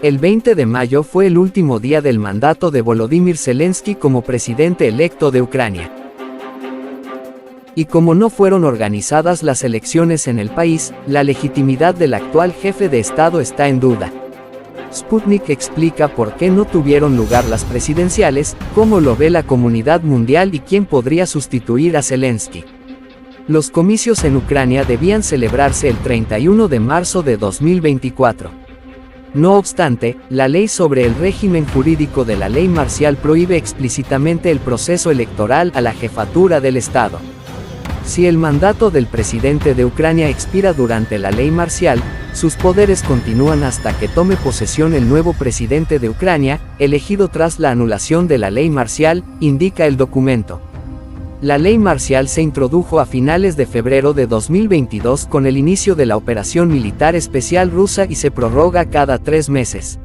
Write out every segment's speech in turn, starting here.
El 20 de mayo fue el último día del mandato de Volodymyr Zelensky como presidente electo de Ucrania. Y como no fueron organizadas las elecciones en el país, la legitimidad del actual jefe de Estado está en duda. Sputnik explica por qué no tuvieron lugar las presidenciales, cómo lo ve la comunidad mundial y quién podría sustituir a Zelensky. Los comicios en Ucrania debían celebrarse el 31 de marzo de 2024. No obstante, la ley sobre el régimen jurídico de la ley marcial prohíbe explícitamente el proceso electoral a la jefatura del Estado. Si el mandato del presidente de Ucrania expira durante la ley marcial, sus poderes continúan hasta que tome posesión el nuevo presidente de Ucrania, elegido tras la anulación de la ley marcial, indica el documento. La ley marcial se introdujo a finales de febrero de 2022 con el inicio de la operación militar especial rusa y se prorroga cada 3 meses.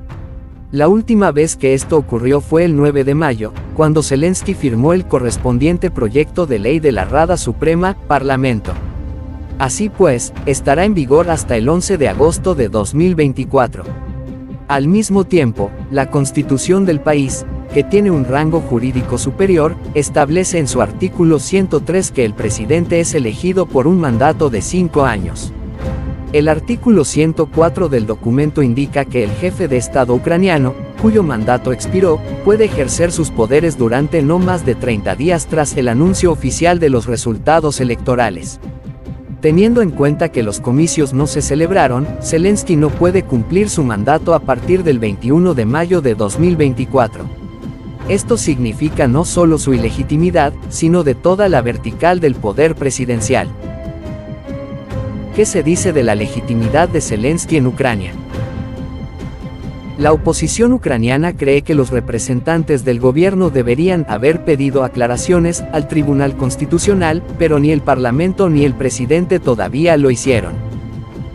La última vez que esto ocurrió fue el 9 de mayo, cuando Zelensky firmó el correspondiente proyecto de ley de la Rada Suprema, Parlamento. Así pues, estará en vigor hasta el 11 de agosto de 2024. Al mismo tiempo, la Constitución del país, que tiene un rango jurídico superior, establece en su artículo 103 que el presidente es elegido por un mandato de 5 años. El artículo 104 del documento indica que el jefe de Estado ucraniano, cuyo mandato expiró, puede ejercer sus poderes durante no más de 30 días tras el anuncio oficial de los resultados electorales. Teniendo en cuenta que los comicios no se celebraron, Zelensky no puede cumplir su mandato a partir del 21 de mayo de 2024. Esto significa no solo su ilegitimidad, sino de toda la vertical del poder presidencial. ¿Qué se dice de la legitimidad de Zelensky en Ucrania? La oposición ucraniana cree que los representantes del gobierno deberían haber pedido aclaraciones al Tribunal Constitucional, pero ni el Parlamento ni el presidente todavía lo hicieron.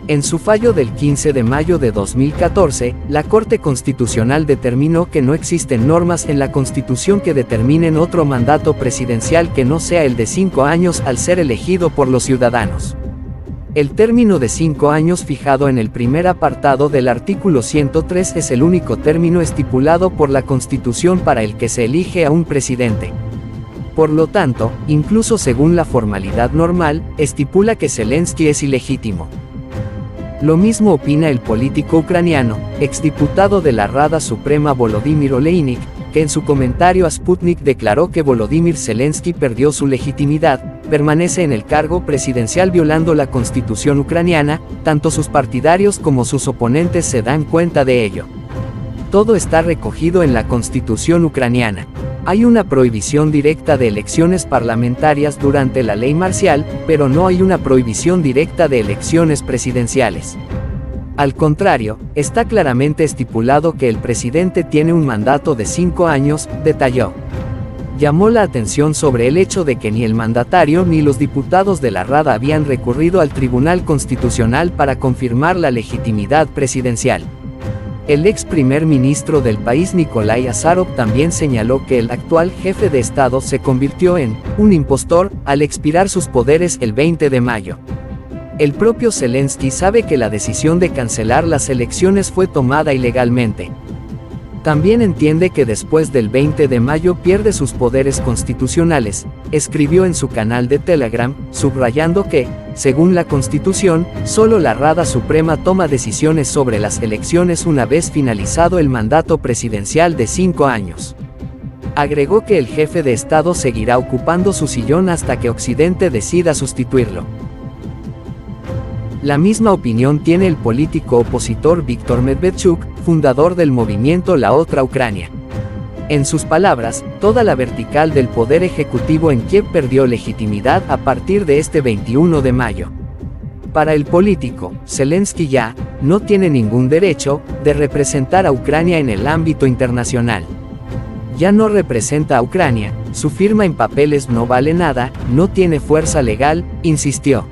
En su fallo del 15 de mayo de 2014, la Corte Constitucional determinó que no existen normas en la Constitución que determinen otro mandato presidencial que no sea el de 5 años al ser elegido por los ciudadanos. El término de 5 años fijado en el primer apartado del artículo 103 es el único término estipulado por la Constitución para el que se elige a un presidente. Por lo tanto, incluso según la formalidad normal, estipula que Zelensky es ilegítimo. Lo mismo opina el político ucraniano, exdiputado de la Rada Suprema Volodymyr Oleynik, que en su comentario a Sputnik declaró que Volodymyr Zelensky perdió su legitimidad, permanece en el cargo presidencial violando la constitución ucraniana, tanto sus partidarios como sus oponentes se dan cuenta de ello. Todo está recogido en la constitución ucraniana. Hay una prohibición directa de elecciones parlamentarias durante la ley marcial, pero no hay una prohibición directa de elecciones presidenciales. Al contrario, está claramente estipulado que el presidente tiene un mandato de 5 años, detalló. Llamó la atención sobre el hecho de que ni el mandatario ni los diputados de la Rada habían recurrido al Tribunal Constitucional para confirmar la legitimidad presidencial. El ex primer ministro del país Nikolai Azarov también señaló que el actual jefe de Estado se convirtió en un impostor al expirar sus poderes el 20 de mayo. El propio Zelensky sabe que la decisión de cancelar las elecciones fue tomada ilegalmente. También entiende que después del 20 de mayo pierde sus poderes constitucionales, escribió en su canal de Telegram, subrayando que, según la Constitución, solo la Rada Suprema toma decisiones sobre las elecciones una vez finalizado el mandato presidencial de 5 años. Agregó que el jefe de Estado seguirá ocupando su sillón hasta que Occidente decida sustituirlo. La misma opinión tiene el político opositor Víctor Medvedchuk, fundador del movimiento La Otra Ucrania. En sus palabras, toda la vertical del poder ejecutivo en Kiev perdió legitimidad a partir de este 21 de mayo. Para el político, Zelensky ya no tiene ningún derecho de representar a Ucrania en el ámbito internacional. Ya no representa a Ucrania, su firma en papeles no vale nada, no tiene fuerza legal, insistió.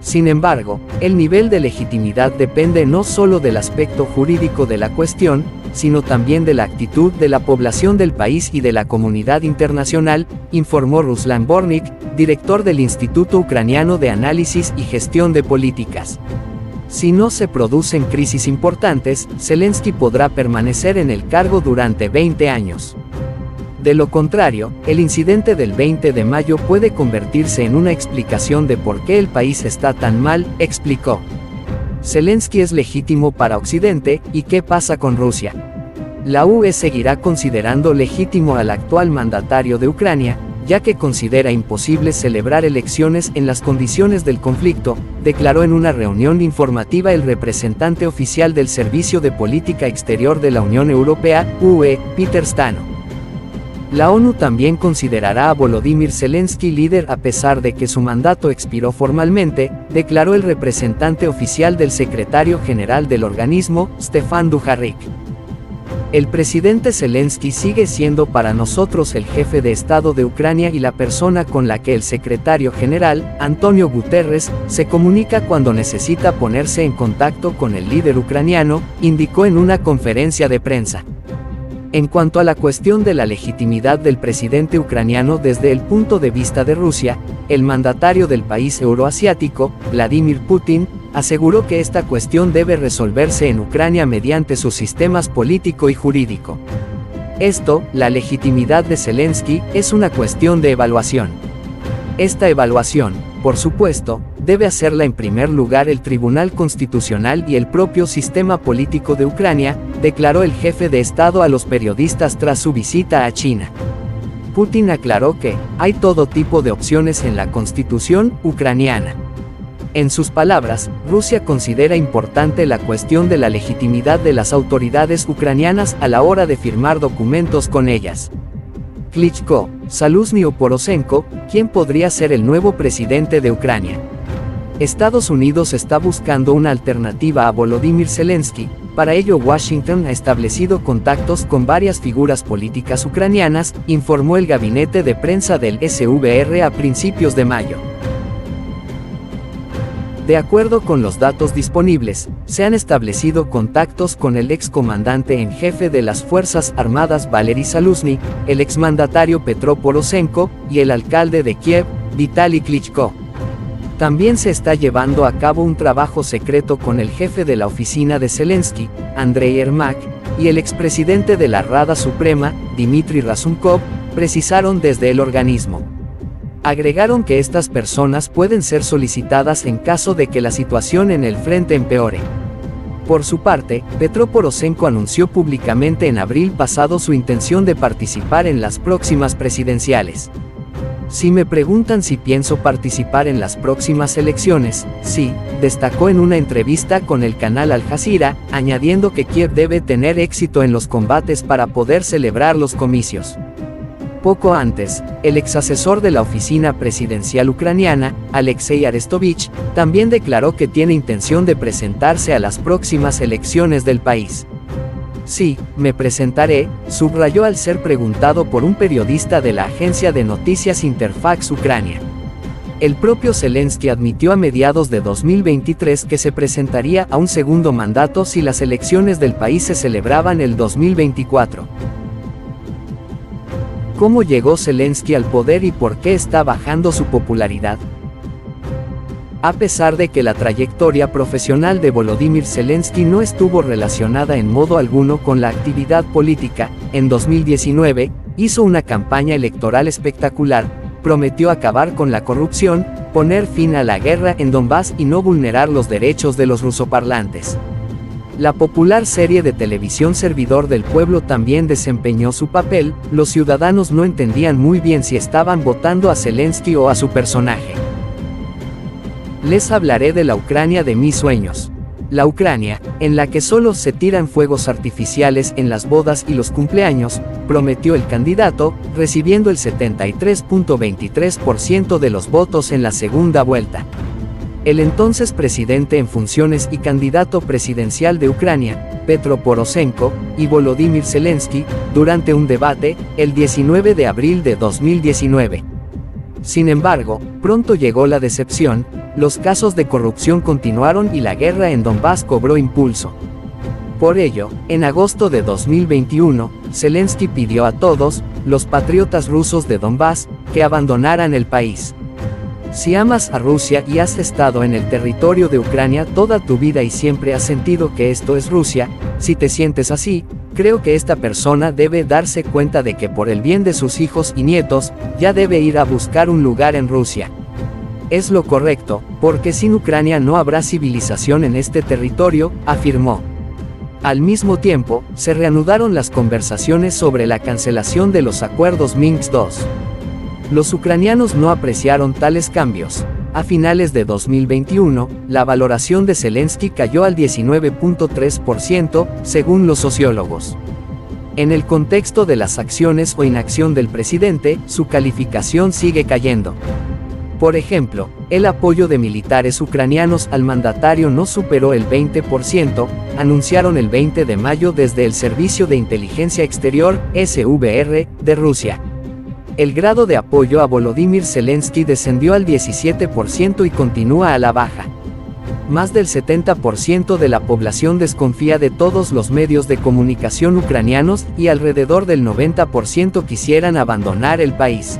Sin embargo, el nivel de legitimidad depende no solo del aspecto jurídico de la cuestión, sino también de la actitud de la población del país y de la comunidad internacional, informó Ruslan Bornik, director del Instituto Ucraniano de Análisis y Gestión de Políticas. Si no se producen crisis importantes, Zelensky podrá permanecer en el cargo durante 20 años. De lo contrario, el incidente del 20 de mayo puede convertirse en una explicación de por qué el país está tan mal, explicó. Zelensky es legítimo para Occidente, ¿y qué pasa con Rusia? La UE seguirá considerando legítimo al actual mandatario de Ucrania, ya que considera imposible celebrar elecciones en las condiciones del conflicto, declaró en una reunión informativa el representante oficial del Servicio de Política Exterior de la Unión Europea, UE, Peter Stano. La ONU también considerará a Volodymyr Zelensky líder a pesar de que su mandato expiró formalmente, declaró el representante oficial del secretario general del organismo, Stefan Dujarric. El presidente Zelensky sigue siendo para nosotros el jefe de Estado de Ucrania y la persona con la que el secretario general, Antonio Guterres, se comunica cuando necesita ponerse en contacto con el líder ucraniano, indicó en una conferencia de prensa. En cuanto a la cuestión de la legitimidad del presidente ucraniano desde el punto de vista de Rusia, el mandatario del país euroasiático, Vladimir Putin, aseguró que esta cuestión debe resolverse en Ucrania mediante sus sistemas político y jurídico. Esto, la legitimidad de Zelensky, es una cuestión de evaluación. Esta evaluación, por supuesto, debe hacerla en primer lugar el Tribunal Constitucional y el propio sistema político de Ucrania, declaró el jefe de Estado a los periodistas tras su visita a China. Putin aclaró que hay todo tipo de opciones en la Constitución ucraniana. En sus palabras, Rusia considera importante la cuestión de la legitimidad de las autoridades ucranianas a la hora de firmar documentos con ellas. Klitschko, Zaluzhny o Poroshenko, ¿quién podría ser el nuevo presidente de Ucrania? Estados Unidos está buscando una alternativa a Volodymyr Zelensky. Para ello Washington ha establecido contactos con varias figuras políticas ucranianas, informó el gabinete de prensa del SVR a principios de mayo. De acuerdo con los datos disponibles, se han establecido contactos con el excomandante en jefe de las Fuerzas Armadas Valery Zaluzhny, el exmandatario Petro Poroshenko, y el alcalde de Kiev, Vitaly Klitschko. También se está llevando a cabo un trabajo secreto con el jefe de la oficina de Zelensky, Andrei Yermak, y el expresidente de la Rada Suprema, Dmitry Razumkov, precisaron desde el organismo. Agregaron que estas personas pueden ser solicitadas en caso de que la situación en el frente empeore. Por su parte, Petro Poroshenko anunció públicamente en abril pasado su intención de participar en las próximas presidenciales. Si me preguntan si pienso participar en las próximas elecciones, sí, destacó en una entrevista con el canal Al Jazeera, añadiendo que Kiev debe tener éxito en los combates para poder celebrar los comicios. Poco antes, el exasesor de la oficina presidencial ucraniana, Alexei Arestovich, también declaró que tiene intención de presentarse a las próximas elecciones del país. Sí, me presentaré, subrayó al ser preguntado por un periodista de la agencia de noticias Interfax Ucrania. El propio Zelensky admitió a mediados de 2023 que se presentaría a un segundo mandato si las elecciones del país se celebraban el 2024. ¿Cómo llegó Zelensky al poder y por qué está bajando su popularidad? A pesar de que la trayectoria profesional de Volodymyr Zelensky no estuvo relacionada en modo alguno con la actividad política, en 2019, hizo una campaña electoral espectacular, prometió acabar con la corrupción, poner fin a la guerra en Donbass y no vulnerar los derechos de los rusoparlantes. La popular serie de televisión Servidor del Pueblo también desempeñó su papel. Los ciudadanos no entendían muy bien si estaban votando a Zelensky o a su personaje. Les hablaré de la Ucrania de mis sueños. La Ucrania, en la que solo se tiran fuegos artificiales en las bodas y los cumpleaños, prometió el candidato, recibiendo el 73.23% de los votos en la segunda vuelta. El entonces presidente en funciones y candidato presidencial de Ucrania, Petro Poroshenko, y Volodymyr Zelensky, durante un debate, el 19 de abril de 2019. Sin embargo, pronto llegó la decepción, los casos de corrupción continuaron y la guerra en Donbass cobró impulso. Por ello, en agosto de 2021, Zelensky pidió a todos, los patriotas rusos de Donbass, que abandonaran el país. Si amas a Rusia y has estado en el territorio de Ucrania toda tu vida y siempre has sentido que esto es Rusia, si te sientes así, creo que esta persona debe darse cuenta de que por el bien de sus hijos y nietos, ya debe ir a buscar un lugar en Rusia. Es lo correcto, porque sin Ucrania no habrá civilización en este territorio, afirmó. Al mismo tiempo, se reanudaron las conversaciones sobre la cancelación de los acuerdos Minsk II. Los ucranianos no apreciaron tales cambios. A finales de 2021, la valoración de Zelensky cayó al 19.3%, según los sociólogos. En el contexto de las acciones o inacción del presidente, su calificación sigue cayendo. Por ejemplo, el apoyo de militares ucranianos al mandatario no superó el 20%, anunciaron el 20 de mayo desde el Servicio de Inteligencia Exterior, SVR, de Rusia. El grado de apoyo a Volodymyr Zelensky descendió al 17% y continúa a la baja. Más del 70% de la población desconfía de todos los medios de comunicación ucranianos y alrededor del 90% quisieran abandonar el país.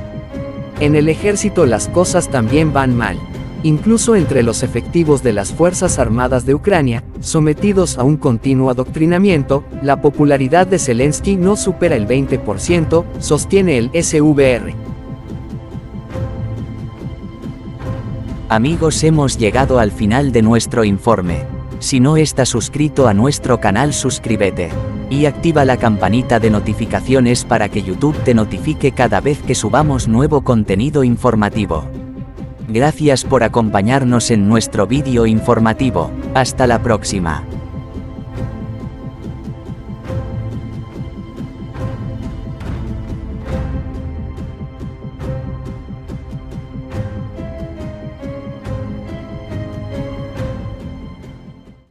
En el ejército las cosas también van mal. Incluso entre los efectivos de las Fuerzas Armadas de Ucrania, sometidos a un continuo adoctrinamiento, la popularidad de Zelensky no supera el 20%, sostiene el SVR. Amigos, hemos llegado al final de nuestro informe. Si no estás suscrito a nuestro canal, suscríbete. Y activa la campanita de notificaciones para que YouTube te notifique cada vez que subamos nuevo contenido informativo. Gracias por acompañarnos en nuestro vídeo informativo. Hasta la próxima.